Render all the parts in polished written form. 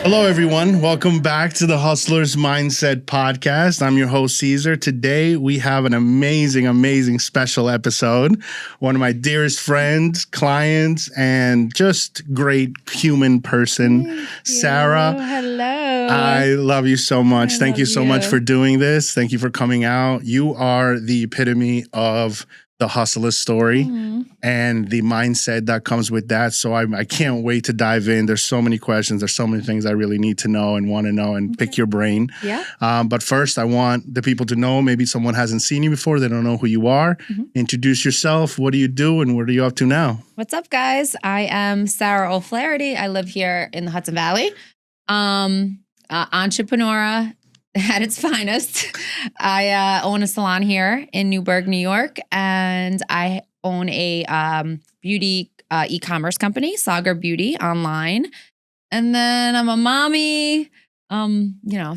Hello, everyone. Welcome back to the Hustler's Mindset Podcast. I'm your host, Caesar. Today, we have an amazing special episode. One of my dearest friends, clients, and just great human person, Sarah. Hello. I love you so much. Thank you so much for doing this. Thank you for coming out. You are the epitome of the hustler story and the mindset that comes with that. So I can't wait to dive in. There's so many questions. There's so many things I really need to know and want to know and pick your brain. Yeah. But first, I want the people to know, maybe someone hasn't seen you before. They don't know who you are. Introduce yourself. What do you do and what are you up to now? What's up, guys? I am Sarah O'Flaherty. I live here in the Hudson Valley. Entrepreneur at its finest. I own a salon here in Newburgh, New York, and I own a beauty e-commerce company, Sagar Beauty, online. And then I'm a mommy,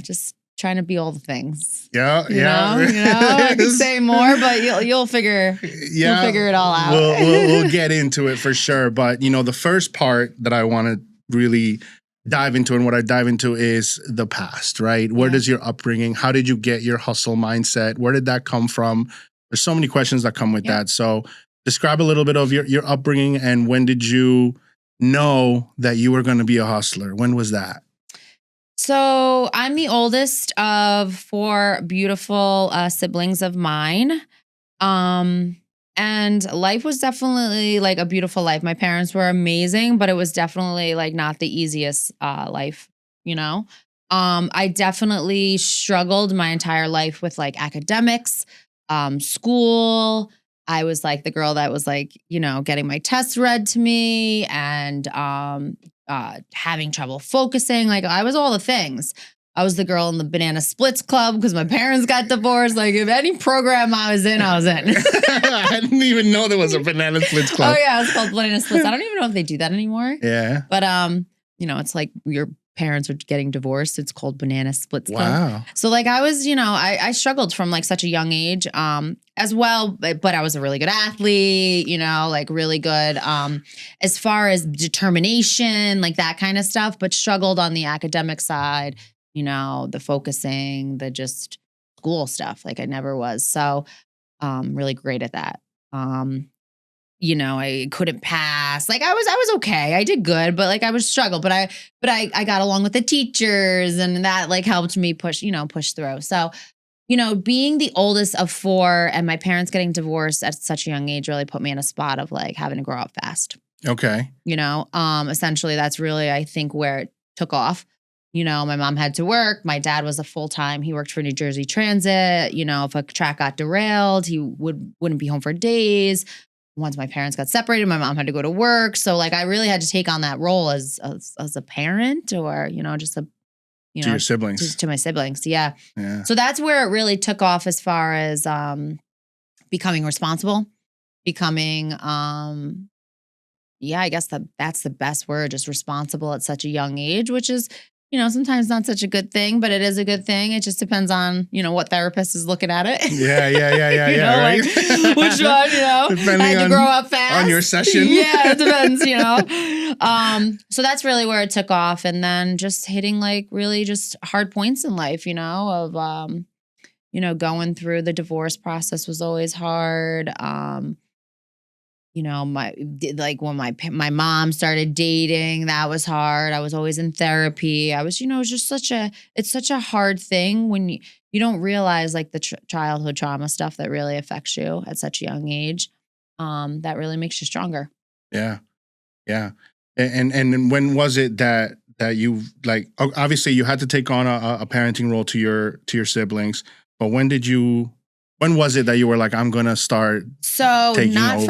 just trying to be all the things. Yeah. I could say more, but you'll figure it all out. We'll get into it for sure. But the first part that I want to really dive into and what I dive into is the past, right? Where does your upbringing, how did you get your hustle mindset? Where did that come from? There's so many questions that come with that. So describe a little bit of your upbringing and when did you know that you were going to be a hustler? When was that? So I'm the oldest of four beautiful siblings of mine. And life was definitely like a beautiful life. My parents were amazing, but it was definitely like not the easiest life, I definitely struggled my entire life with like academics, school. I was like the girl that was like, getting my tests read to me and having trouble focusing. Like I was all the things. I was the girl in the banana splits club because my parents got divorced. Like if any program I was in, I was in. I didn't even know there was a banana splits club. Oh yeah, it's called banana splits. I don't even know if they do that anymore. Yeah. But it's like your parents are getting divorced. It's called banana splits club. Wow. So like I was, I struggled from like such a young age as well, but I was a really good athlete, like really good as far as determination, like that kind of stuff, but struggled on the academic side. The focusing, the just school stuff. Like I never was. So really great at that. I couldn't pass. Like I was okay. I did good, but like I was struggle. But I got along with the teachers and that like helped me push through. So, being the oldest of four and my parents getting divorced at such a young age really put me in a spot of like having to grow up fast. Okay. Essentially that's really, I think, where it took off. My mom had to work. My dad was a full-time. He worked for New Jersey Transit. If a track got derailed, he wouldn't be home for days. Once my parents got separated, my mom had to go to work. So like I really had to take on that role as a parent or, just to your siblings. To my siblings. Yeah. So that's where it really took off as far as becoming responsible, becoming I guess that's the best word, just responsible at such a young age, which is sometimes not such a good thing, but it is a good thing. It just depends on, what therapist is looking at it. Yeah. Right? Like, which one, Depending I had to grow up fast. On your session. Yeah, it depends, So that's really where it took off. And then just hitting like really just hard points in life, of, going through the divorce process was always hard. When my mom started dating, that was hard. I was always in therapy. I was, it's just such a hard thing when you don't realize like the childhood trauma stuff that really affects you at such a young age. That really makes you stronger. Yeah. Yeah. And when was it that you like, obviously you had to take on a parenting role to your siblings, but when was it that you were like, I'm gonna start? So not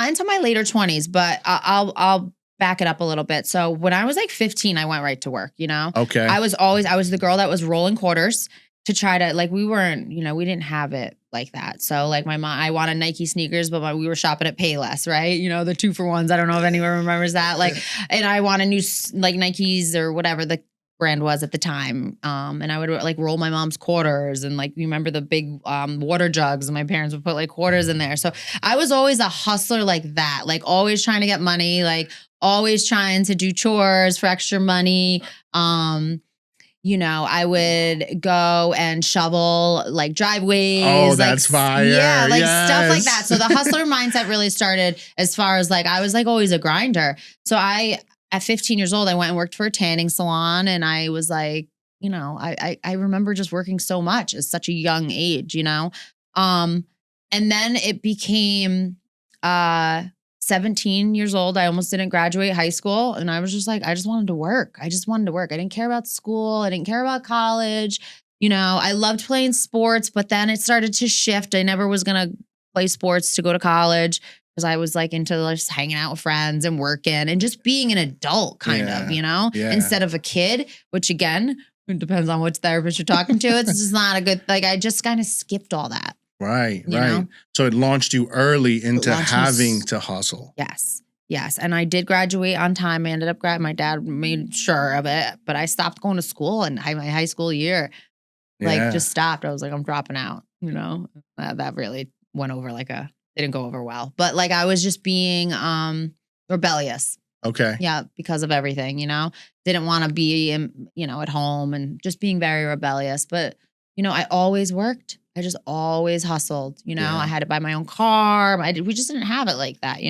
until my later 20s, but I'll back it up a little bit. So when I was like 15, I went right to work. Okay. I was the girl that was rolling quarters to try to like we didn't have it like that. So like my mom, I wanted Nike sneakers, but we were shopping at Payless, right? The 2-for-1s. I don't know if anyone remembers that. Like, and I wanted new like Nikes or whatever the brand was at the time. And I would like roll my mom's quarters and like, you remember the big water jugs, and my parents would put like quarters in there. So I was always a hustler like that, like always trying to get money, like always trying to do chores for extra money. I would go and shovel like driveways. Oh, that's fire. Yeah, like stuff like Yes. that. So the hustler mindset really started as far as like, I was like always a grinder. So at 15 years old, I went and worked for a tanning salon, and I was like, I remember just working so much at such a young age, and then it became 17 years old. I almost didn't graduate high school, and I was just like, I just wanted to work. I didn't care about school. I didn't care about college. I loved playing sports, but then it started to shift. I never was going to play sports to go to college, because I was like into just hanging out with friends and working and just being an adult kind of, instead of a kid, which again, it depends on which therapist you're talking to. It's just not a good, like, I just kind of skipped all that. Right. You know? So it launched you early into having to hustle. Yes. And I did graduate on time. I ended up my dad made sure of it, but I stopped going to school in my high school year. Like just stopped. I was like, I'm dropping out, that really went over didn't go over well, but like I was just being rebellious. Okay. Yeah, because of everything, didn't want to be at home, and just being very rebellious. But I always worked. I just always hustled. I had to buy my own car. We just didn't have it like that,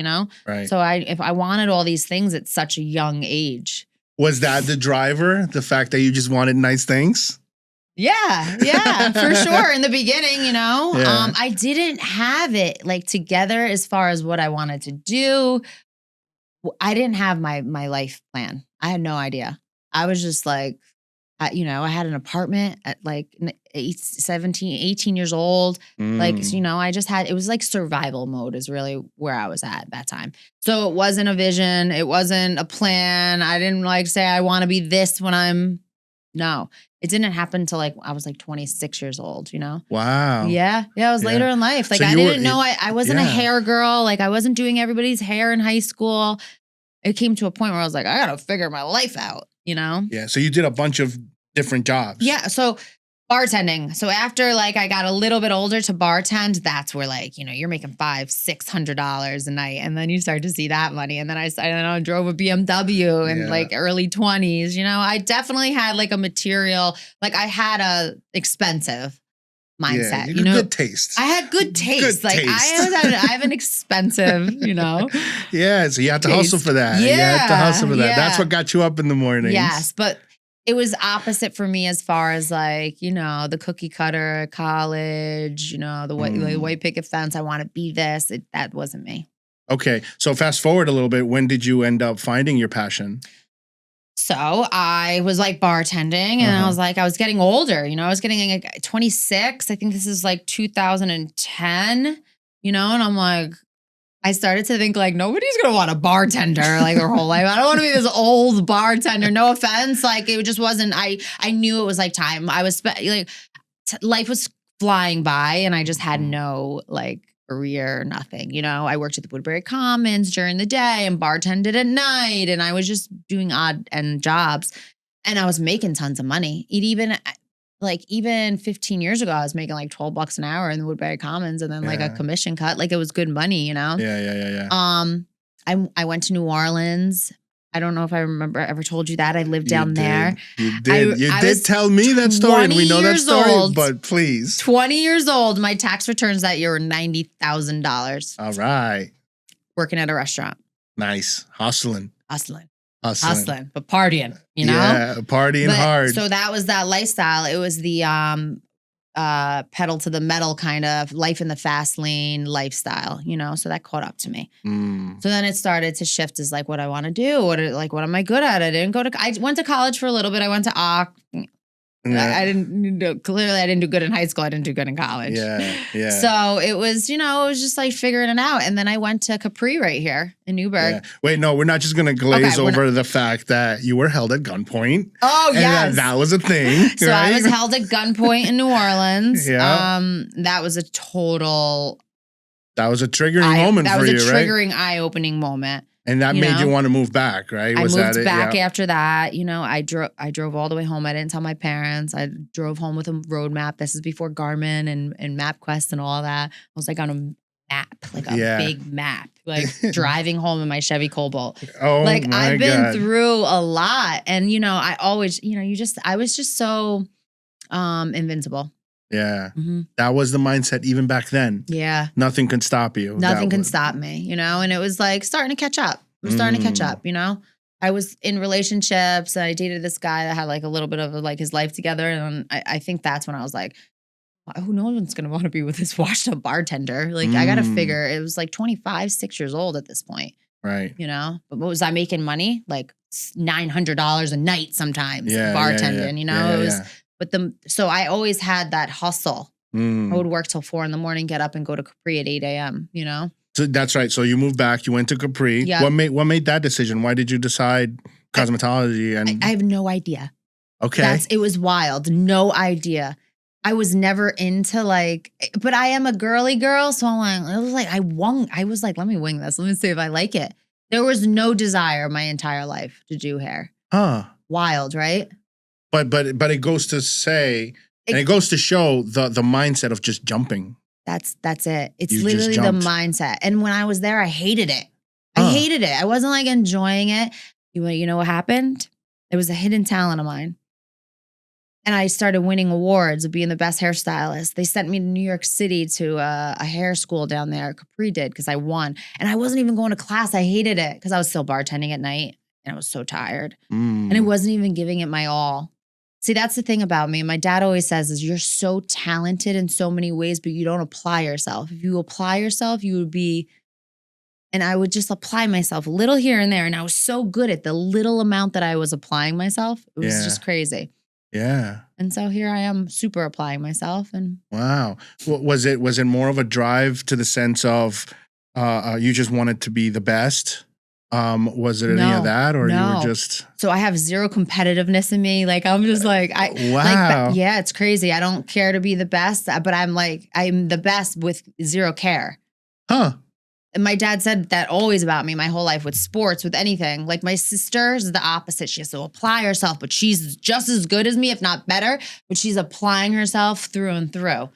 Right. So if I wanted all these things at such a young age. Was that the driver? The fact that you just wanted nice things? Yeah, for sure. In the beginning, I didn't have it like together as far as what I wanted to do. I didn't have my life plan. I had no idea. I was just like, I had an apartment at like 18 years old. Like, I just had, it was like survival mode is really where I was at that time. So it wasn't a vision. It wasn't a plan. I didn't like say, I want to be this when no, it didn't happen until like I was like 26 years old, Wow. Yeah, it was later in life. Like, so I didn't know I wasn't a hair girl. Like, I wasn't doing everybody's hair in high school. It came to a point where I was like, I got to figure my life out, Yeah, so you did a bunch of different jobs. Yeah, so bartending. So after like I got a little bit older to bartend, that's where like, you're making $500-$600 a night. And then you start to see that money. And then I drove a BMW in like early 20s. I definitely had like a material, like I had a expensive mindset. Yeah, good taste. I had good taste. I have an expensive, Yeah, so you have to hustle for that. Yeah, you have to hustle for that. That's what got you up in the mornings. Yes, but it was opposite for me as far as like, the cookie cutter, college, the white picket fence. I want to be this. That wasn't me. Okay. So fast forward a little bit. When did you end up finding your passion? So I was like bartending, and I was getting older, I was getting like 26. I think this is like 2010, and I'm like, I started to think like, nobody's going to want a bartender like their whole life. I don't want to be this old bartender. No offense. Like, it just wasn't, I knew it was like time. I was life was flying by, and I just had no like career, nothing. I worked at the Woodbury Commons during the day and bartended at night, and I was just doing odd end jobs, and I was making tons of money. Even 15 years ago, I was making like $12 an hour in the Woodbury Commons, and then like a commission cut. Like, it was good money, Yeah. I went to New Orleans. I don't know if I ever told you that. I lived down there. You did. You did tell me that story, and we know that story, but please. 20 years old. My tax returns that year were $90,000. All right. Working at a restaurant. Nice. Hustling, but partying, Yeah, partying hard. So that was that lifestyle. It was the pedal to the metal kind of life in the fast lane lifestyle, so that caught up to me. So then it started to shift as like what I want to do. What am I good at? I went to college for a little bit. I went to I didn't do good in high school. I didn't do good in college. Yeah. So it was, just like figuring it out. And then I went to Capri right here in Newburgh. Yeah. Wait, no, we're not just going to glaze over the fact that you were held at gunpoint. Oh, yes. That was a thing. So right? I was held at gunpoint in New Orleans. Yeah. That was a total. That was a triggering moment for you, right? That was a triggering, eye-opening moment. And that You made know? you want to move back, right? I Was that moved it? back Yeah. after that. You know, I drove all the way home. I didn't tell my parents. I drove home with a road map. This is before Garmin and MapQuest and all that. I was like on a map, like a Yeah. big map, like driving home in my Chevy Cobalt. Oh Like my I've been God. through a lot. And you know, I always, you know, I was just so invincible. Yeah. Mhm. That was the mindset even back then. Yeah. Nothing can stop you. Nothing That can was- stop me, you know? And it was like starting to catch up. It was starting to catch up, you know? I was in relationships and I dated this guy that had like a little bit of like his life together. And I think that's when I was like, oh, no one's going to want to be with this washed up bartender. Like I got to figure it was like 25, 6 years old at this point, Right. you know? But what was I making money? Like $900 a night sometimes Yeah, bartending, you know? Yeah, it was, but so I always had that hustle. Mm. I would work till 4 a.m, get up and go to Capri at 8 a.m., you know? So that's right. So you moved back. You went to Capri. Yeah. What made that decision? Why did you decide cosmetology? And I have no idea. okay, It was wild. No idea. I was never into like, but I am a girly girl. So I'm like, it was like, I was like, let me wing this. Let me see if I like it. There was no desire my entire life to do hair. huh? Wild, right? But it goes to say, and it goes to show the mindset of just jumping. That's it. It's You just literally the jumped. mindset. And when I was there, I hated it. Huh. I hated it. I wasn't like enjoying it. You know what happened? It was a hidden talent of mine. And I started winning awards of being the best hairstylist. They sent me to New York City to a hair school down there. Capri did because I won. And I wasn't even going to class. I hated it because I was still bartending at night and I was so tired. And I wasn't even giving it my all. See, that's the thing about me. My dad always says is you're so talented in so many ways, but you don't apply yourself. If you apply yourself, you would be, and I would just apply myself a little here and there. And I was so good at the little amount that I was applying myself. It was just crazy. Yeah. And so here I am super applying myself. And Wow. Was it more of a drive to the sense of you just wanted to be the best? Was it any No, of that, or you no. were just so I have zero competitiveness in me. Like I'm just like, wow. yeah, it's crazy. I don't care to be the best, but I'm the best with zero care. Huh? And my dad said that always about me my whole life with sports, with anything. Like my sister is the opposite. She has to apply herself, but she's just as good as me, if not better, but she's applying herself through and through.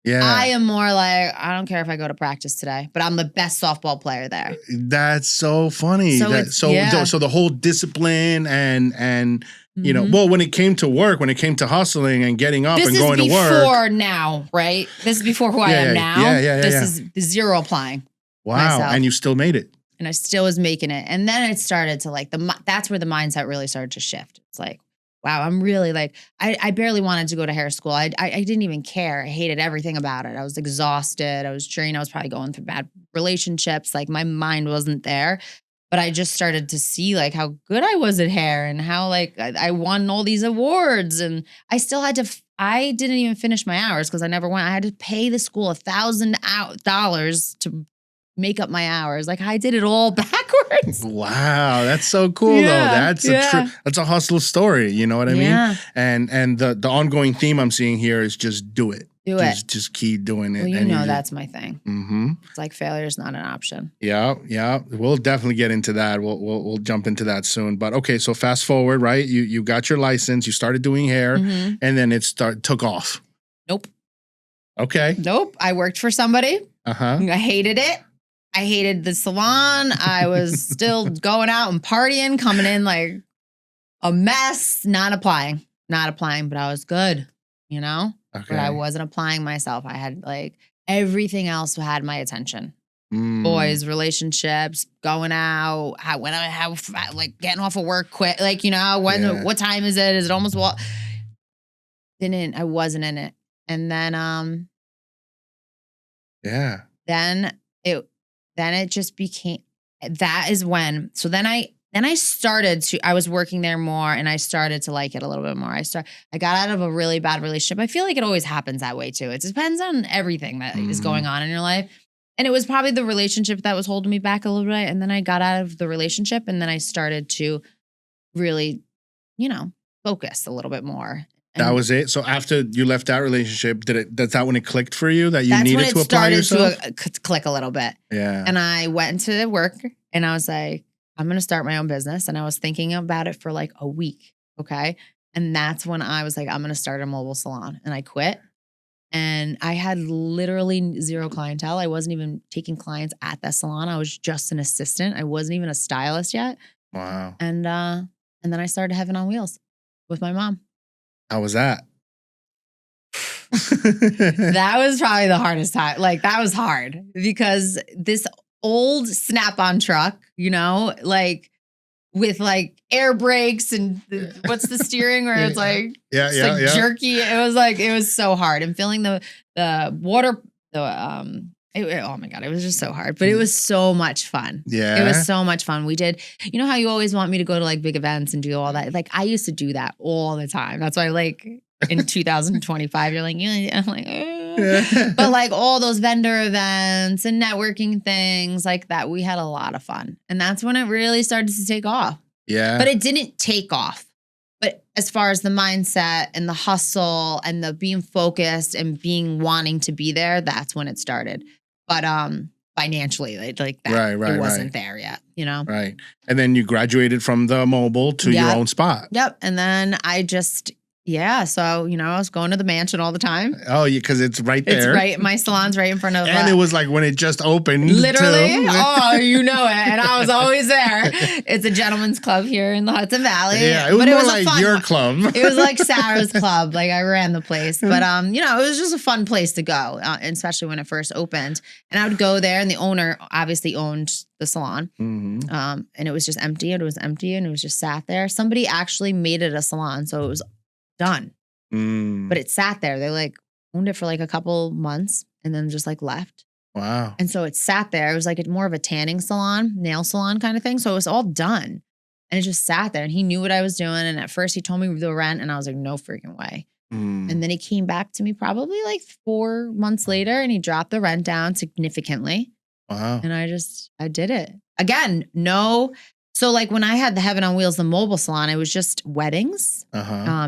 Yeah. I am more like, I don't care if I go to practice today, but I'm the best softball player there. That's so funny. So So the whole discipline and you know, Mhm. well, when it came to work, when it came to hustling and getting up This and is going to work. before now, right? This is before who I am now. This is zero applying. Wow. myself. And you still made it. And I still was making it. And then it started to like, that's where the mindset really started to shift. It's like, wow, I'm really like, I barely wanted to go to hair school. I didn't even care. I hated everything about it. I was exhausted. I was drained. I was probably going through bad relationships. Like my mind wasn't there. But I just started to see like how good I was at hair and how like I won all these awards. And I still had to, I didn't even finish my hours because I never went. I had to pay the school $1,000 to make up my hours. Like I did it all backwards. Wow, that's so cool though. That's a hustle story. You know what I mean? And the ongoing theme I'm seeing here is just do it. Just keep doing it. Well, and that's my thing. Mm-hmm. It's like failure is not an option. Yeah. We'll definitely get into that. We'll jump into that soon. But okay, so fast forward, right? You got your license. You started doing hair, Mhm. and then it took off. Nope. Okay. Nope. I worked for somebody. Uh-huh. I hated it. I hated the salon. I was still going out and partying, coming in like a mess, not applying, but I was good, you know? Okay. But I wasn't applying myself. I had like everything else had my attention. Mm. Boys, relationships, going out, like getting off of work quick. Like, you know, what time is it? Is it almost I wasn't in it. And then, then it just became, that is when, so then I started to, I was working there more and I started to like it a little bit more. I got out of a really bad relationship. I feel like it always happens that way too. It depends on everything that is going on in your life. And it was probably the relationship that was holding me back a little bit. And then I got out of the relationship and then I started to really, focus a little bit more. And that was it. So after you left that relationship, that's that when it clicked for you that you needed to apply yourself? That's when it started to click a little bit. Yeah. And I went into work and I was like, I'm going to start my own business. And I was thinking about it for like a week. Okay. And that's when I was like, I'm going to start a mobile salon. And I quit. And I had literally zero clientele. I wasn't even taking clients at that salon. I was just an assistant. I wasn't even a stylist yet. Wow. And then I started Heaven on Wheels with my mom. How was that? That was probably the hardest time. Like that was hard because this old Snap-on truck, like with like air brakes and what's the steering where it's like, jerky. It was so hard. And filling the water, oh my God, it was just so hard, but it was so much fun. Yeah. It was so much fun. We did, how you always want me to go to like big events and do all that. Like I used to do that all the time. That's why like in 2025, you're like, I'm like, but like all those vendor events and networking things like that, we had a lot of fun. And that's when it really started to take off. Yeah. But it didn't take off. But as far as the mindset and the hustle and the being focused and wanting to be there, that's when it started. But financially, like that, it wasn't there yet, Right. And then you graduated from the mobile to your own spot. Yep. And then I just, so, I was going to the mansion all the time. Oh, because it's right there. It's right. My salon's right in front of And it was like when it just opened. Literally. Oh, you know it. And I was always there. It's a gentleman's club here in the Hudson Valley. Yeah, it was more like your club. It was like Sarah's club. Like I ran the place. But, it was just a fun place to go, especially when it first opened. And I would go there and the owner obviously owned the salon. Mm-hmm. And it was just empty. It was empty and it was just sat there. Somebody actually made it a salon. So it was done. But it sat there. They like owned it for like a couple months and then just like left. Wow. And so it sat there. It was like more of a tanning salon, nail salon kind of thing. So it was all done. And it just sat there and he knew what I was doing. And at first he told me the rent and I was like, no freaking way. And then he came back to me probably like 4 months later and he dropped the rent down significantly. Wow. And I did it. Again, no. So like when I had the Heaven on Wheels, the mobile salon, it was just weddings,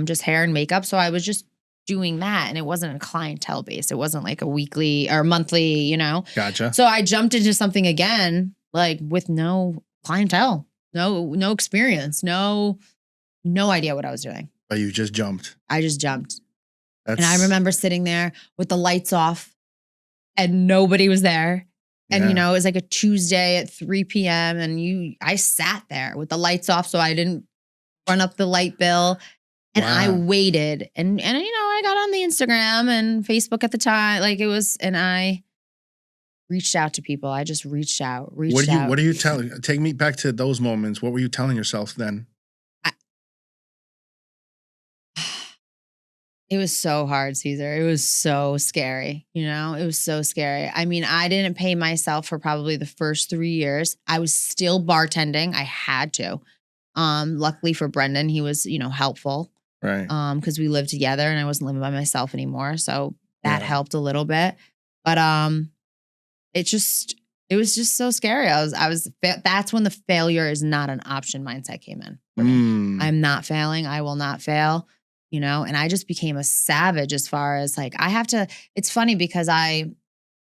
just hair and makeup. So I was just doing that and it wasn't a clientele base. It wasn't like a weekly or monthly, Gotcha. So I jumped into something again, like with no clientele, no experience, no idea what I was doing. But you just jumped. I just jumped. And I remember sitting there with the lights off and nobody was there. And, it was like a Tuesday at 3 p.m. And I sat there with the lights off so I didn't run up the light bill. And I waited. And I got on the Instagram and Facebook at the time. Like it was, and I reached out to people. I just reached out. What are you telling? Take me back to those moments. What were you telling yourself then? It was so hard, Caesar. It was so scary. It was so scary. I mean, I didn't pay myself for probably the first 3 years. I was still bartending. I had to. Luckily for Brendan, he was, helpful. Right. Because we lived together and I wasn't living by myself anymore. So that helped a little bit. But it was just so scary. That's when the failure is not an option mindset came in. I'm not failing. I will not fail. And I just became a savage as far as like, it's funny because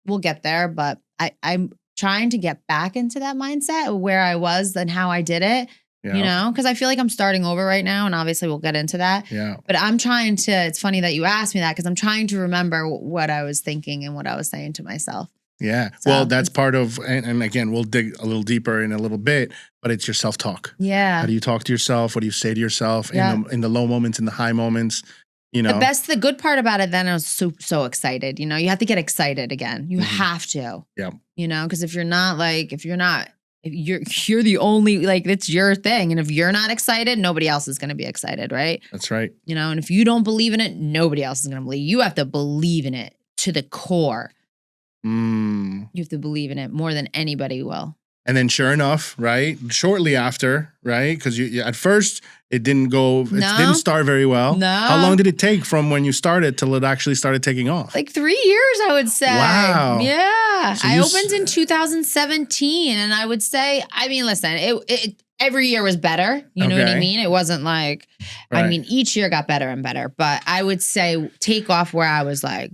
we'll get there, but I'm trying to get back into that mindset of where I was and how I did it, because I feel like I'm starting over right now. And obviously we'll get into that. Yeah. But it's funny that you asked me that because I'm trying to remember what I was thinking and what I was saying to myself. Yeah. So, well, that's part of, and again, we'll dig a little deeper in a little bit, but it's your self-talk. Yeah. How do you talk to yourself? What do you say to yourself in the low moments, in the high moments? The good part about it then, I was so excited. You have to get excited again. You have to. Yeah. Because if you're the only, like, it's your thing. And if you're not excited, nobody else is going to be excited, right? That's right. And if you don't believe in it, nobody else is going to believe. You have to believe in it to the core. You have to believe in it more than anybody will. And then sure enough, right? Shortly after, right? Because you at first it didn't start very well. No. How long did it take from when you started till it actually started taking off? Like 3 years, I would say. Wow. Yeah. So I opened in 2017 and I would say, listen, it every year was better. You know what I mean? It wasn't like, each year got better and better. But I would say take off where I was like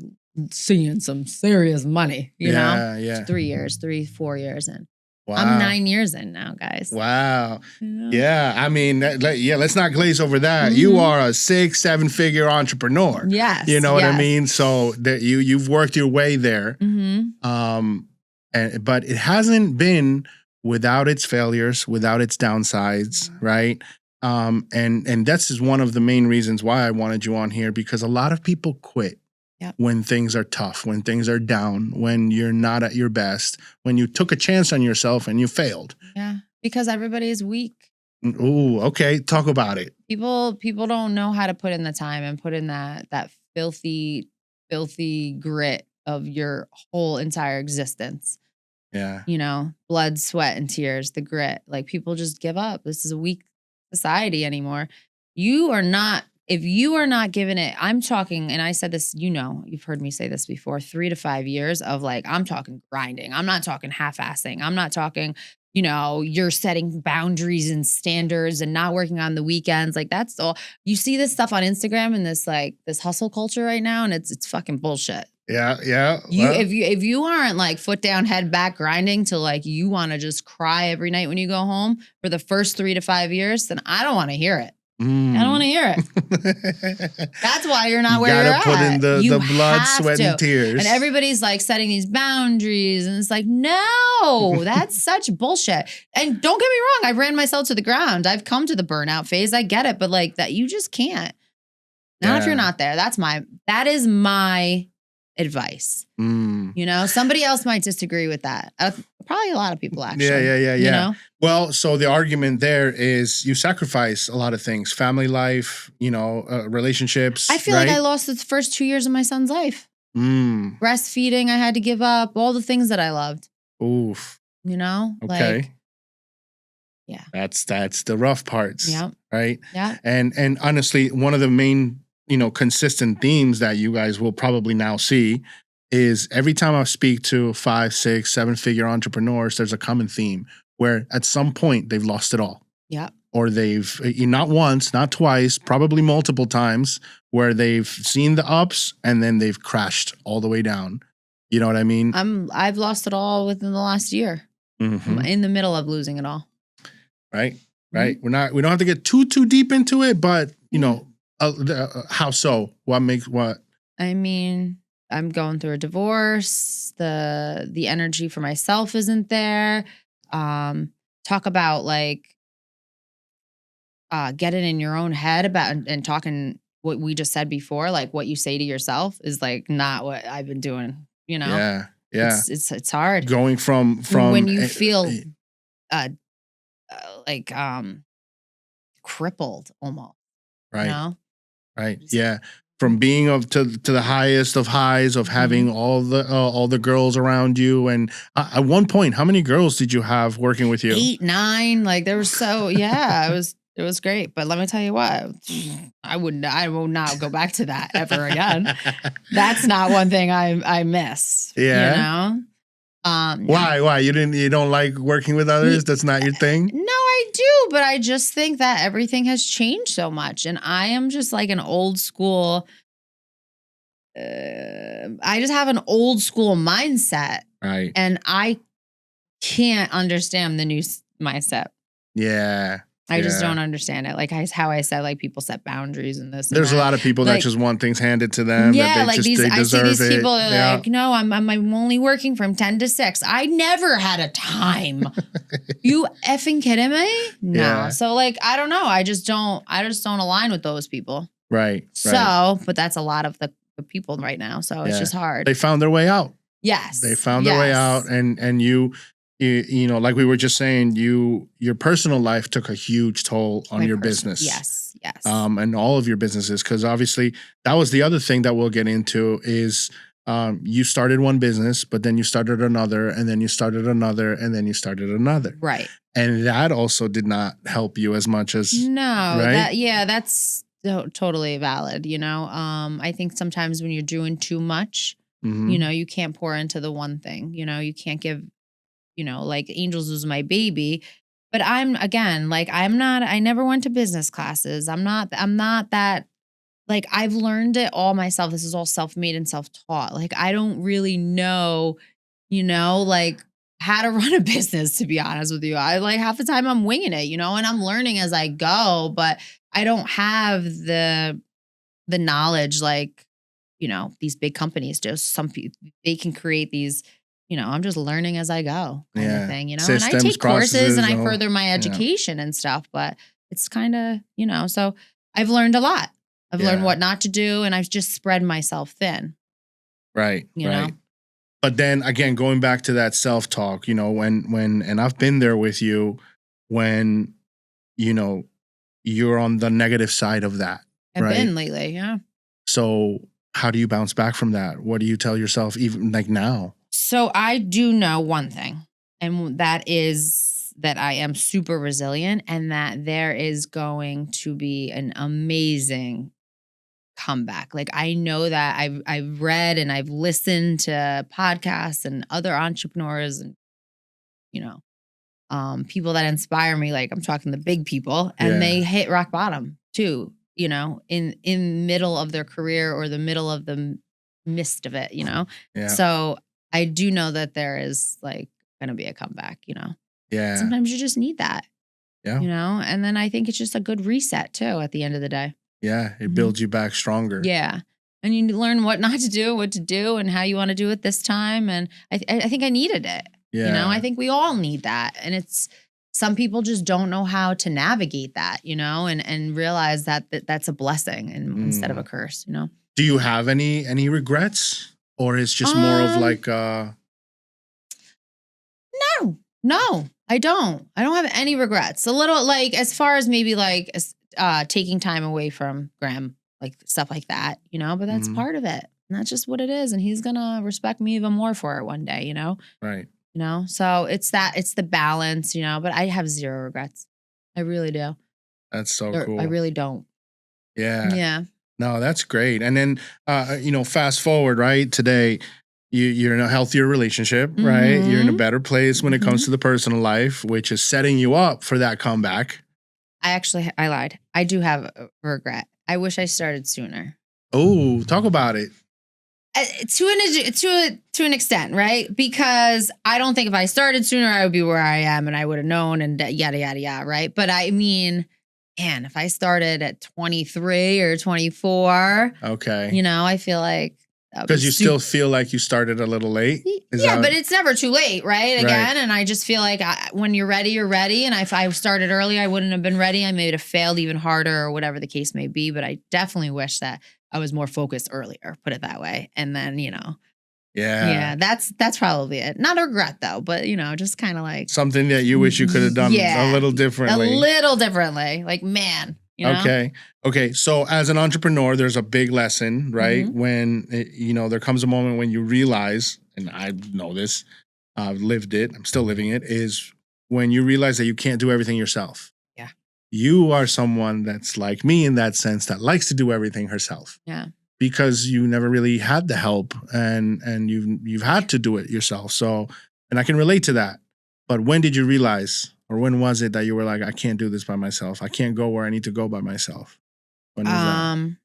seeing some serious money, you know? Yeah. 3 years, 4 years in. Wow. I'm 9 years in now, guys. Wow. You know? Yeah. I mean, let's not glaze over that. You are a 6-7 figure entrepreneur. Yes. You know what I yes. mean? So that you've worked your way there. Mm-hmm. But it hasn't been without its failures, without its downsides, right? And that's just one of the main reasons why I wanted you on here, because a lot of people quit Yep. when things are tough, when things are down, when you're not at your best, when you took a chance on yourself and you failed. Yeah, because everybody is weak. Ooh, okay. Talk about it. People don't know how to put in the time and put in that filthy grit of your whole entire existence. Yeah. You know, blood, sweat, and tears, the grit. Like, people just give up. This is a weak society anymore. If you are not giving it, I'm talking, and I said this, you've heard me say this before, 3 to 5 years of, like, I'm talking grinding. I'm not talking half-assing. I'm not talking, you're setting boundaries and standards and not working on the weekends. Like, that's all. You see this stuff on Instagram and this hustle culture right now, and it's fucking bullshit. Yeah. Yeah. If you aren't like foot down, head back grinding to like you want to just cry every night when you go home for the first 3 to 5 years, then I don't want to hear it. I don't want to hear it. That's why you're not where you're at. You gotta put in the blood, sweat, and tears. And everybody's like setting these boundaries, and it's like, no, that's such bullshit. And don't get me wrong, I ran myself to the ground. I've come to the burnout phase. I get it, but like that, you just can't. Not if you're not there. That is my advice. Somebody else might disagree with that. Probably a lot of people, actually. Yeah. You know? Well, so the argument there is you sacrifice a lot of things, family life, relationships. I feel like I lost the first 2 years of my son's life. Breastfeeding, I had to give up all the things that I loved. Oof. Okay. Like, yeah. That's the rough parts. Yeah. Right. Yeah. And honestly, one of the main consistent themes that you guys will probably now see is every time I speak to 5, 6, 7 figure entrepreneurs, there's a common theme where at some point they've lost it all. Yeah. Or they've not once, not twice, probably multiple times where they've seen the ups and then they've crashed all the way down. You know what I mean? I've lost it all within the last year. I'm in the middle of losing it all. Right. Right. We don't have to get too deep into it, but how so? What makes what? I mean, I'm going through a divorce. The energy for myself isn't there. Talk about like getting in your own head about and talking what we just said before, like what you say to yourself is like not what I've been doing, Yeah. It's hard. Going from when you feel crippled almost. Right. Right. Yeah. From being to the highest of highs of having all the girls around you, and at one point, how many girls did you have working with you? 8, 9. Like there was it was great. But let me tell you what, I will not go back to that ever again. That's not one thing I miss. Yeah. Why? You don't like working with others? That's not your thing? No, I do, but I just think that everything has changed so much. And I am just like an old school, I just have an old school mindset. Right. And I can't understand the new mindset. Yeah. I just don't understand it. Like how I said, like people set boundaries and this. There's and a lot of people that just want things handed to them. Yeah, that like they I see these people are like, no, I'm only working from 10 to 6. I never had a time. You effing kidding me? No. Yeah. So like, I don't know. I just don't align with those people. Right. So, but that's a lot of the people right now. So it's just hard. They found their way out. Yes. They found their way out, and you like we were just saying, your personal life took a huge toll on your business. Yes. And all of your businesses, because obviously that was the other thing that we'll get into is you started one business, but then you started another, and then you started another, and then you started another. Right. And that also did not help you as much as right? That's totally valid. I think sometimes when you're doing too much, you can't pour into the one thing. You can't give. Like Angels was my baby, but I never went to business classes. I'm not that, like, I've learned it all myself. This is all self-made and self-taught. Like, I don't really know, like how to run a business, to be honest with you. I like half the time I'm winging it, and I'm learning as I go, but I don't have the knowledge like, these big companies do. Some people, they can create these, I'm just learning as I go kind of thing, and I Systems, take courses and I processes, further my education and stuff, but it's kind of, so I've learned a lot. I've learned what not to do, and I've just spread myself thin. Right. You know? But then again, going back to that self-talk, when and I've been there with you when, you're on the negative side of that. I've been lately, yeah. So how do you bounce back from that? What do you tell yourself even like now? So I do know one thing, and that is that I am super resilient and that there is going to be an amazing comeback. Like I know that I've read and I've listened to podcasts and other entrepreneurs and people that inspire me. Like I'm talking the big people, and they hit rock bottom too. In middle of their career or the middle of the midst of it. Yeah. So I do know that there is like going to be a comeback. Yeah. Sometimes you just need that. Yeah. And then I think it's just a good reset too at the end of the day. Yeah, it builds you back stronger. Yeah. And you learn what not to do, what to do, and how you want to do it this time. And I think I needed it. Yeah. I think we all need that. And it's, some people just don't know how to navigate that, and realize that that's a blessing and instead of a curse, Do you have any regrets? Or it's just more of like No, I don't. I don't have any regrets. A little like as far as maybe like taking time away from Graham, like stuff like that, but that's part of it. And that's just what it is. And he's going to respect me even more for it one day, Right. So it's the balance, but I have zero regrets. I really do. That's so cool. I really don't. Yeah. Yeah. No, that's great. And then, fast forward, right? Today, you're in a healthier relationship, right? You're in a better place when it comes to the personal life, which is setting you up for that comeback. I lied. I do have a regret. I wish I started sooner. Oh, talk about it. To an extent, right? Because I don't think if I started sooner, I would be where I am and I would have known and yada, yada, yada, right? But I mean, man, if I started at 23 or 24, okay, I feel like because you still feel like you started a little late. But it's never too late, right? Again, and I just feel like when you're ready, you're ready. And if I started early, I wouldn't have been ready. I may have failed even harder or whatever the case may be. But I definitely wish that I was more focused earlier, put it that way. And then, yeah, that's probably it. Not a regret though, but just kind of like something that you wish you could have done a little differently. Like, man. Okay. So as an entrepreneur, there's a big lesson, right? When, there comes a moment when you realize, and I know this, I've lived it, I'm still living it, is when you realize that you can't do everything yourself. Yeah. You are someone that's like me in that sense, that likes to do everything herself. Yeah. Because you never really had the help and you've had to do it yourself. So, and I can relate to that. But when did you realize, or when was it that you were like, I can't do this by myself? I can't go where I need to go by myself. When was that?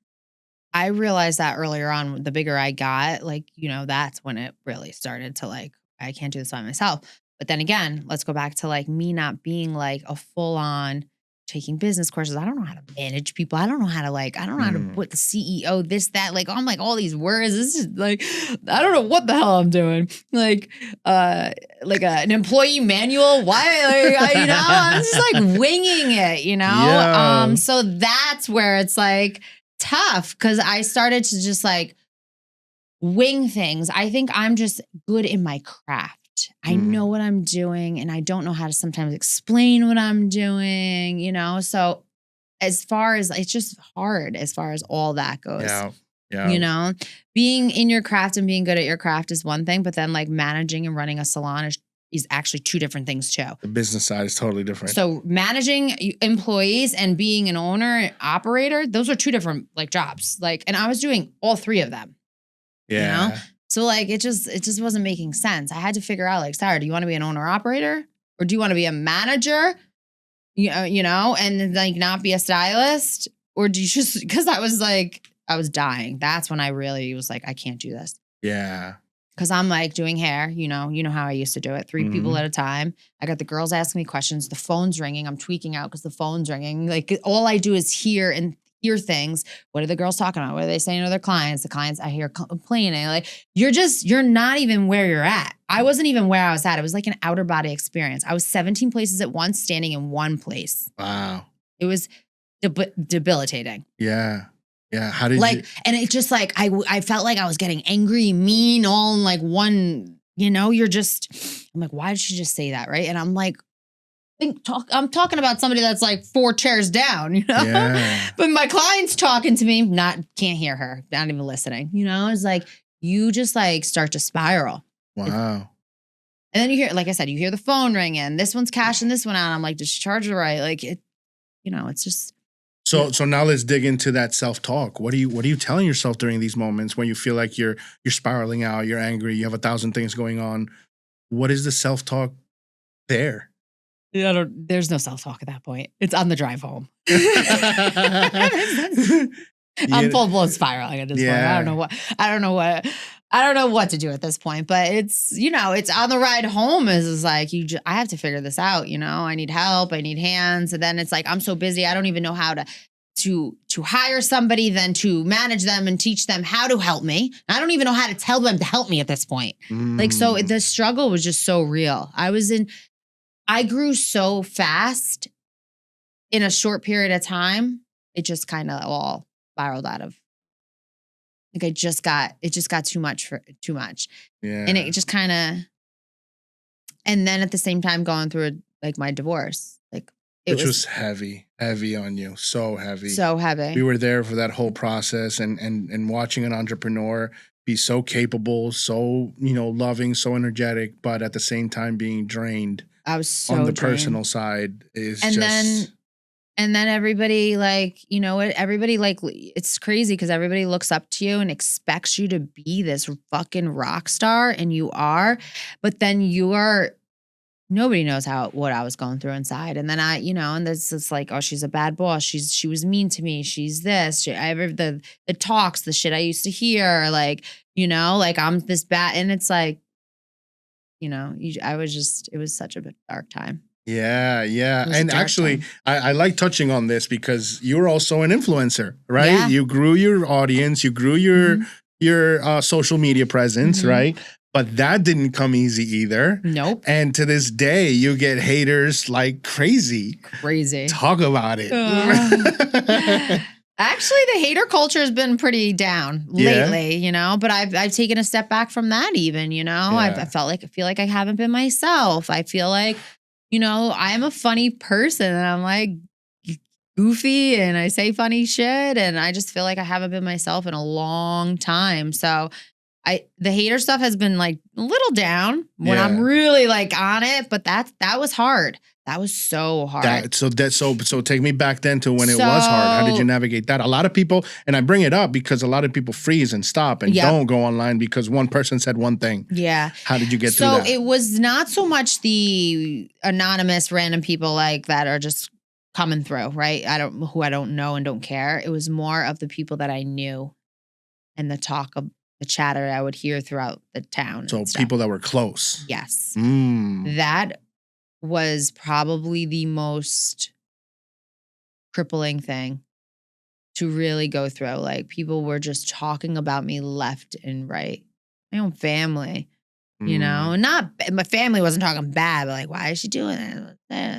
I realized that earlier on, the bigger I got, like, that's when it really started to like, I can't do this by myself. But then again, let's go back to like me not being like a full on taking business courses. I don't know how to manage people. I don't know how to I don't know how to put the CEO, this, that, like, I'm like all these words. This is like, I don't know what the hell I'm doing. Like an employee manual. Why, I'm just like winging it, Yeah. So that's where it's like tough. Cause I started to just like wing things. I think I'm just good in my craft. I know what I'm doing and I don't know how to sometimes explain what I'm doing, So as far as it's just hard as far as all that goes. Yeah. Being in your craft and being good at your craft is one thing, but then like managing and running a salon is actually two different things too. The business side is totally different. So managing employees and being an owner, operator, those are two different like jobs. And I was doing all three of them. Yeah. So like it just wasn't making sense. I had to figure out like, Sarah, do you want to be an owner operator or do you want to be a manager? And like not be a stylist, or do you because I was dying. That's when I really was like, I can't do this. Yeah. Cause I'm like doing hair, you know how I used to do it. 3 people Mhm. at a time. I got the girls asking me questions. The phone's ringing. I'm tweaking out because the phone's ringing. Like all I do is hear things. What are the girls talking about? What are they saying to their clients? The clients I hear complaining. Like you're not even where you're at. I wasn't even where I was at. It was like an outer body experience. I was 17 places at once, standing in one place. Wow. It was debilitating. Yeah. Yeah. How did you? Like, and it just like, I felt like I was getting angry, mean, all in like one, I'm like, why did she just say that? Right. And I'm like, I'm talking about somebody that's like 4 chairs down, Yeah. but my client's talking to me, can't hear her, not even listening, it's like, you just like start to spiral. Wow. And then you hear, like I said, you hear the phone ringing, this one's cashing this one out. I'm like, did she charge it right? Like it, it's just. So now let's dig into that self-talk. What are you telling yourself during these moments when you feel like you're spiraling out, you're angry, you have 1,000 things going on? What is the self-talk there? There's no self-talk at that point. It's on the drive home. I'm full blown spiraling at this point. I don't know what to do at this point, but it's, it's on the ride home is like, I have to figure this out. I need help. I need hands. And then it's like, I'm so busy. I don't even know how to hire somebody, then to manage them and teach them how to help me. I don't even know how to tell them to help me at this point. Like, so the struggle was just so real. I grew so fast in a short period of time. It just kind of all spiraled out of. Like it just got too much. Yeah. And it just kind of, and then at the same time going through like my divorce, like which was heavy on you. So heavy. So heavy. We were there for that whole process and watching an entrepreneur be so capable, so, loving, so energetic, but at the same time being drained. I was so on the drained. Personal side is And then everybody like, everybody like, it's crazy because everybody looks up to you and expects you to be this fucking rock star, and you are, but then nobody knows what I was going through inside. And then and this is like, oh, she's a bad boss. she was mean to me. She's this, the talks, the shit I used to hear, like, like I'm this bad. And it's like, it was such a dark time. Yeah. And actually, I like touching on this because you're also an influencer, right? Yeah. You grew your audience, you grew your social media presence, right? But that didn't come easy either. Nope. And to this day, you get haters like crazy. Talk about it. Actually, the hater culture has been pretty down lately, but I've taken a step back from that even, Yeah. I feel like I haven't been myself. I feel like, I'm a funny person and I'm like goofy and I say funny shit, and I just feel like I haven't been myself in a long time. So the hater stuff has been like a little down when I'm really like on it, but that was hard. That was so hard. So take me back then to when it was hard. How did you navigate that? A lot of people, and I bring it up because a lot of people freeze and stop and don't go online because one person said one thing. Yeah. How did you get through that? So it was not so much the anonymous random people like that are just coming through, right? Who I don't know and don't care. It was more of the people that I knew and the chatter I would hear throughout the town. So people that were close. Yes. That was probably the most crippling thing to really go through. Like people were just talking about me left and right. My own family, not my family wasn't talking bad, but like, why is she doing it?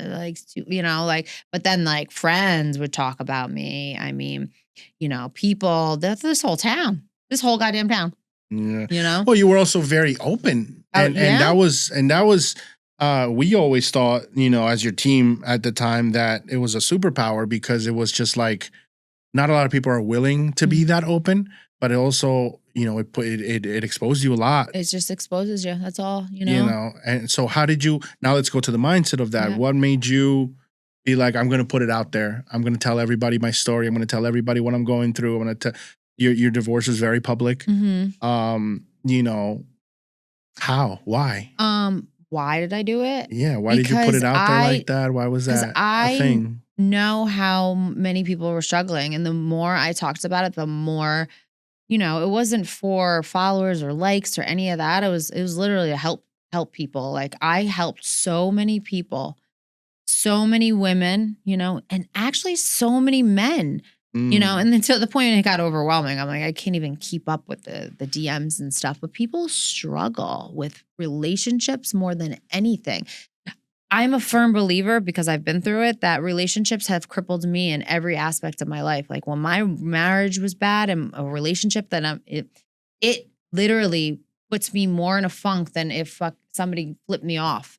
Like, but then like friends would talk about me. I mean, people, this whole town, this whole goddamn town. Yeah. Well, you were also very open, and that was we always thought, as your team at the time, that it was a superpower because it was just like not a lot of people are willing to be that open, but it also, it exposed you a lot. It just exposes you. That's all, And so how did you? Now let's go to the mindset of that. Yeah. What made you be like, I'm going to put it out there. I'm going to tell everybody my story. I'm going to tell everybody what I'm going through. I'm going to your divorce is very public. How? Why? Why did I do it? Yeah. Why did you put it out there like that? Why was that a thing? Know how many people were struggling, and the more I talked about it, the more it wasn't for followers or likes or any of that. It was literally to help people. Like I helped so many people, so many women, and actually so many men, Mm. and then to the point it got overwhelming. I'm like, I can't even keep up with the DMs and stuff. But people struggle with relationships more than anything. I'm a firm believer, because I've been through it, that relationships have crippled me in every aspect of my life. Like when my marriage was bad and a relationship, that it literally puts me more in a funk than if somebody flipped me off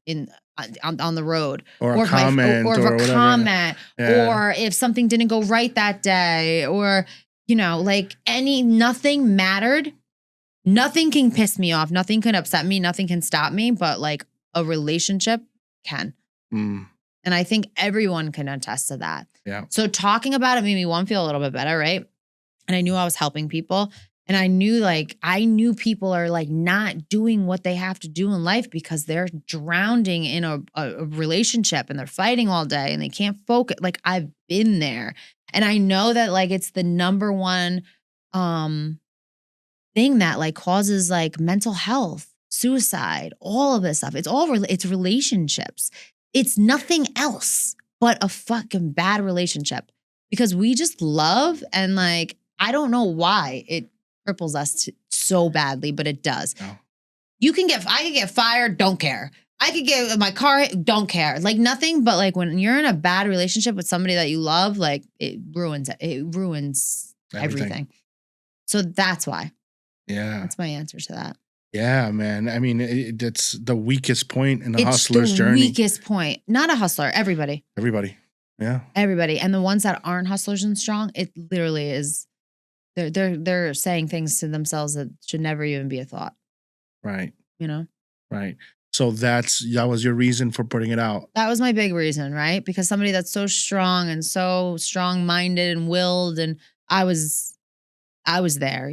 on the road, Or a or comment if or a whatever. comment, Yeah. or if something didn't go right that day, or like nothing mattered. Nothing can piss me off. Nothing can upset me. Nothing can stop me. But like a relationship can. Mm. And I think everyone can attest to that. Yeah. So talking about it made me, one, feel a little bit better, right? And I knew I was helping people. And I knew people are like not doing what they have to do in life because they're drowning in a relationship and they're fighting all day and they can't focus. Like I've been there. And I know that like it's the number one thing that like causes like mental health, suicide, all of this stuff. It's relationships. It's nothing else but a fucking bad relationship, because we just love, and like, I don't know why it cripples us so badly, but it does. Oh. I could get fired, don't care. I could get my car, don't care. Like nothing, but like when you're in a bad relationship with somebody that you love, like it ruins everything. So that's why. Yeah. That's my answer to that. Yeah, man. I mean, it's the weakest point in a It's hustler's the journey. weakest point. Not a hustler, everybody. Everybody. Yeah. Everybody. And the ones that aren't hustlers and strong, it literally is, they're saying things to themselves that should never even be a thought. Right. Right. So that was your reason for putting it out. That was my big reason, right? Because somebody that's so strong and so strong-minded and willed, and I was there,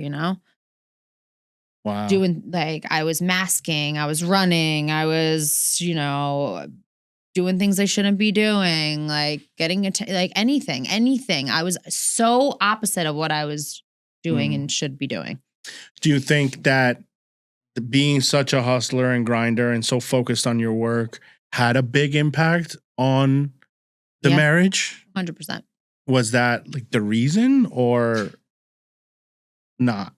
Wow. doing, like, I was masking, I was running, I was, doing things I shouldn't be doing, like getting like anything. I was so opposite of what I was doing and should be doing. Do you think that being such a hustler and grinder and so focused on your work had a big impact on the marriage? 100%. Was that like the reason or not?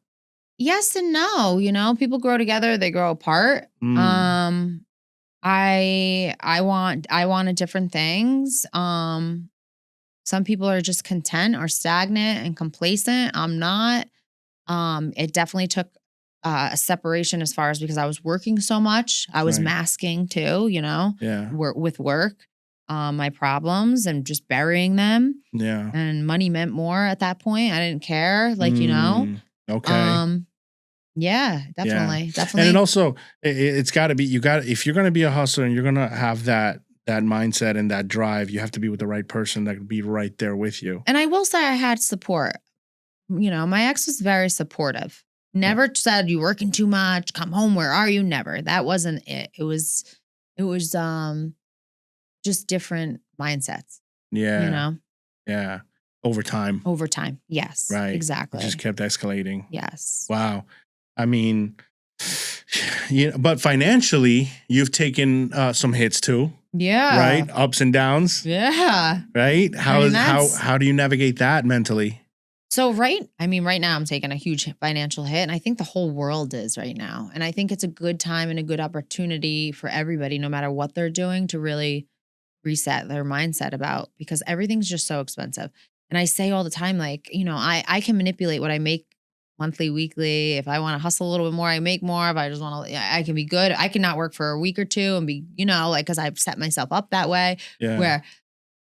Yes and no. People grow together, they grow apart. I wanted different things. Some people are just content or stagnant and complacent. I'm not. It definitely took a separation, as far as, because I was working so much. I was masking too, Yeah. with work, my problems, and just burying them. Yeah. And money meant more at that point. I didn't care. Like, Okay. Yeah, definitely. Yeah. Definitely. And it also, it's got to be, if you're going to be a hustler and you're going to have that mindset and that drive, you have to be with the right person that can be right there with you. And I will say I had support. My ex was very supportive. Never said, you working too much, come home, where are you? Never. That wasn't it. It was just different mindsets. Yeah. Yeah. Over time. Yes. Right. Exactly. It just kept escalating. Yes. Wow. I mean, but financially, you've taken some hits too. Yeah. Right. Ups and downs. Yeah. Right. How do you navigate that mentally? So right now I'm taking a huge financial hit, and I think the whole world is right now. And I think it's a good time and a good opportunity for everybody, no matter what they're doing, to really reset their mindset about, because everything's just so expensive. And I say all the time, like, I can manipulate what I make monthly, weekly. If I want to hustle a little bit more, I make more. If I just want to, I can be good. I can not work for a week or two and be, like, because I've set myself up that way. Yeah. Where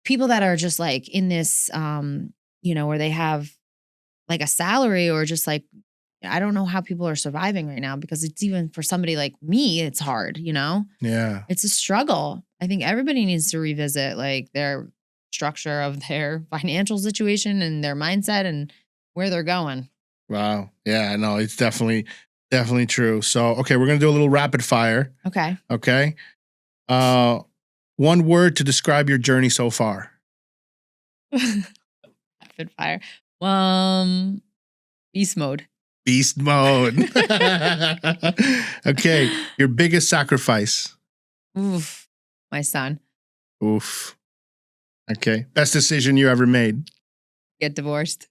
people that are just like in this, where they have like a salary, or just like, I don't know how people are surviving right now, because it's, even for somebody like me, it's hard, Yeah. It's a struggle. I think everybody needs to revisit like their structure of their financial situation and their mindset and where they're going. Wow. Yeah, no, it's definitely true. So, okay, we're going to do a little rapid fire. Okay. Okay. One word to describe your journey so far. Rapid fire. Beast mode. Beast mode. Okay. Your biggest sacrifice. Oof. My son. Oof. Okay. Best decision you ever made. Get divorced.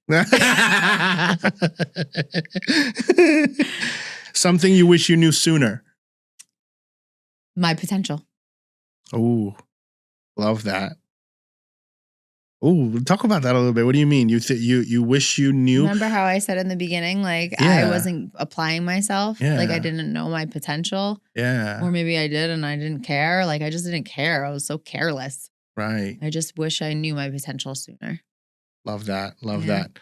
Something you wish you knew sooner. My potential. Oh, love that. Oh, talk about that a little bit. What do you mean? You wish you knew? Remember how I said in the beginning, like Yeah. I wasn't applying myself? Yeah. Like I didn't know my potential. Yeah. Or maybe I did and I didn't care. Like I just didn't care. I was so careless. Right. I just wish I knew my potential sooner. Love that. Love Yeah. that.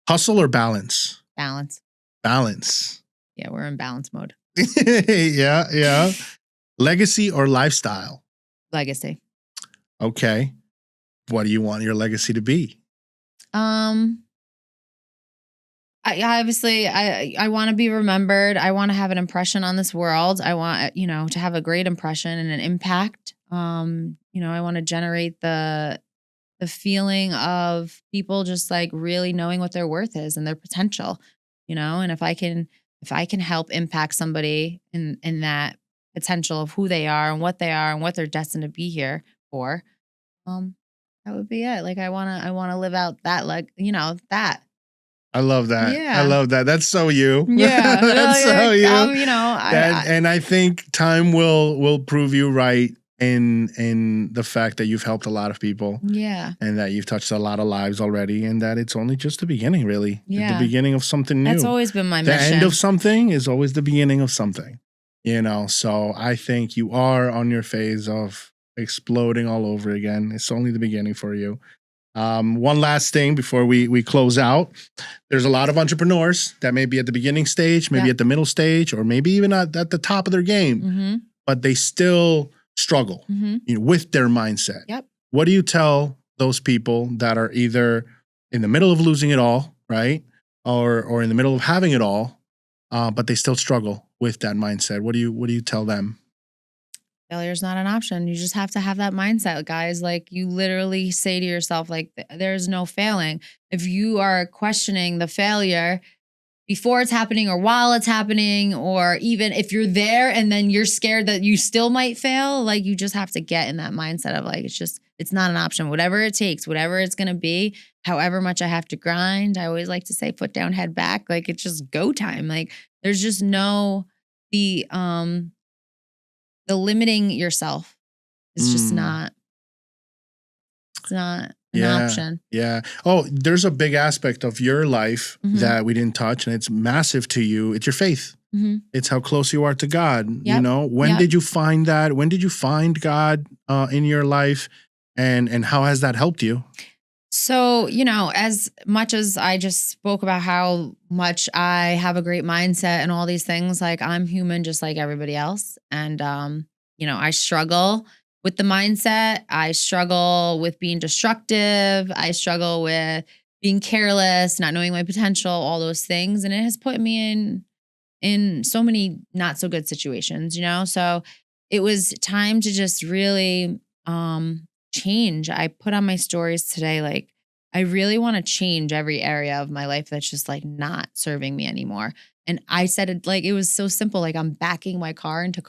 Hustle or balance? Balance. Balance. Yeah, we're in balance mode. Yeah. Yeah. Legacy or lifestyle? Legacy. Okay. What do you want your legacy to be? I obviously I want to be remembered. I want to have an impression on this world. I want, to have a great impression and an impact. I want to generate the feeling of people just like really knowing what their worth is and their potential, and if I can help impact somebody in that potential of who they are and what they're destined to be here for, that would be it. Like I wanna live out that, like, that. I love that. Yeah. I love that. That's so you. Yeah. That's so you. I And I think time will prove you right in the fact that you've helped a lot of people. yeah. And that you've touched a lot of lives already, and that it's only just the beginning, really. Yeah. The beginning of something new. That's always been my The mission. end of something is always the beginning of something. So I think you are on your phase of exploding all over again. It's only the beginning for you. One last thing before we close out. There's a lot of entrepreneurs that may be at the beginning stage, maybe Yeah. at the middle stage, or maybe even at the top of their game, Mm-hmm. but they still struggle Mm-hmm. with their mindset. Yep. What do you tell those people that are either in the middle of losing it all, right? Or in the middle of having it all, but they still struggle with that mindset? What do you tell them? Failure's not an option. You just have to have that mindset, guys. Like you literally say to yourself, like, there's no failing. If you are questioning the failure before it's happening or while it's happening, or even if you're there and then you're scared that you still might fail, like you just have to get in that mindset of like, it's not an option. Whatever it takes, whatever it's going to be, however much I have to grind. I always like to say foot down, head back. Like it's just go time. Like there's just the limiting yourself is just not, it's not an option. Yeah. Oh, there's a big aspect of your life Mhm. that we didn't touch, and it's massive to you. It's your faith. Mm-hmm. It's how close you are to God. Yep. When Yep. did you find that? When did you find God in your life, and how has that helped you? So, as much as I just spoke about how much I have a great mindset and all these things, like I'm human just like everybody else. And, I struggle with the mindset. I struggle with being destructive. I struggle with being careless, not knowing my potential, all those things. And it has put me in so many not so good situations, So it was time to just really change. I put on my stories today, like, I really want to change every area of my life that's just like not serving me anymore. And I said it like it was so simple. Like I'm backing my car into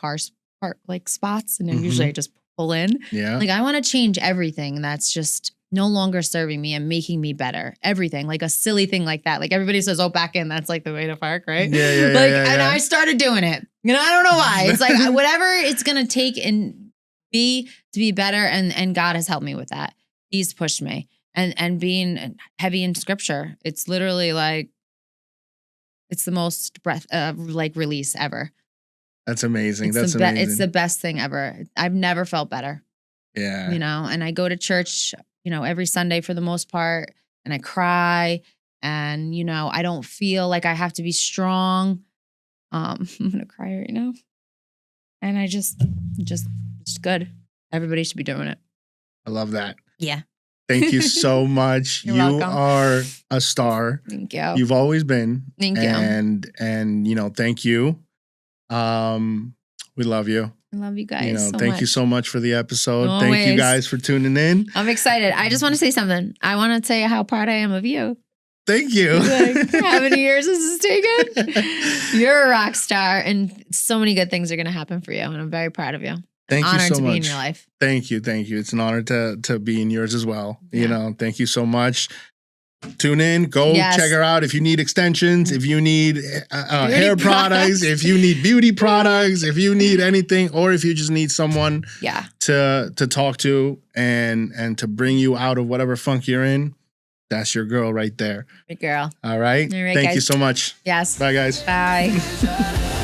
like spots, and then Mhm. usually I just pull in. Yeah. Like I want to change everything that's just no longer serving me and making me better. Everything, like a silly thing like that. Like everybody says, "Oh, back in." That's like the way to park, right? Yeah. And I started doing it. I don't know why. It's like whatever it's gonna take and be to be better, and God has helped me with that. He's pushed me. And being heavy in scripture, it's literally like, it's the most release ever. That's amazing. It's That's amazing. It's the best thing ever. I've never felt better, Yeah. and I go to church, every Sunday for the most part, and I cry, and, I don't feel like I have to be strong. I'm going to cry right now. And I just, it's good. Everybody should be doing it. I love that. Yeah. Thank you so much. You're you welcome. are a star. Thank you. You've always been. Thank you. And thank you. We love you. I love you guys so thank much. you so much for the episode. Thank you Always. guys for tuning in. I'm excited. I just want to say something. I want to say how proud I am of you. Thank you. Like, how many years has this taken? You're a rock star, and so many good things are going to happen for you, and I'm very proud of you. Thank you Honored so to much. be in your life. Thank you. It's an honor to be in yours as well. You know, thank you so much. Tune in, go check her out. If you need extensions, if you need hair products, if you need beauty products, if you need anything, or if you just need someone to talk to and to bring you out of whatever funk you're in, that's your girl right there. Good girl. All right. Thank you so much. Yes. Bye, guys. Bye.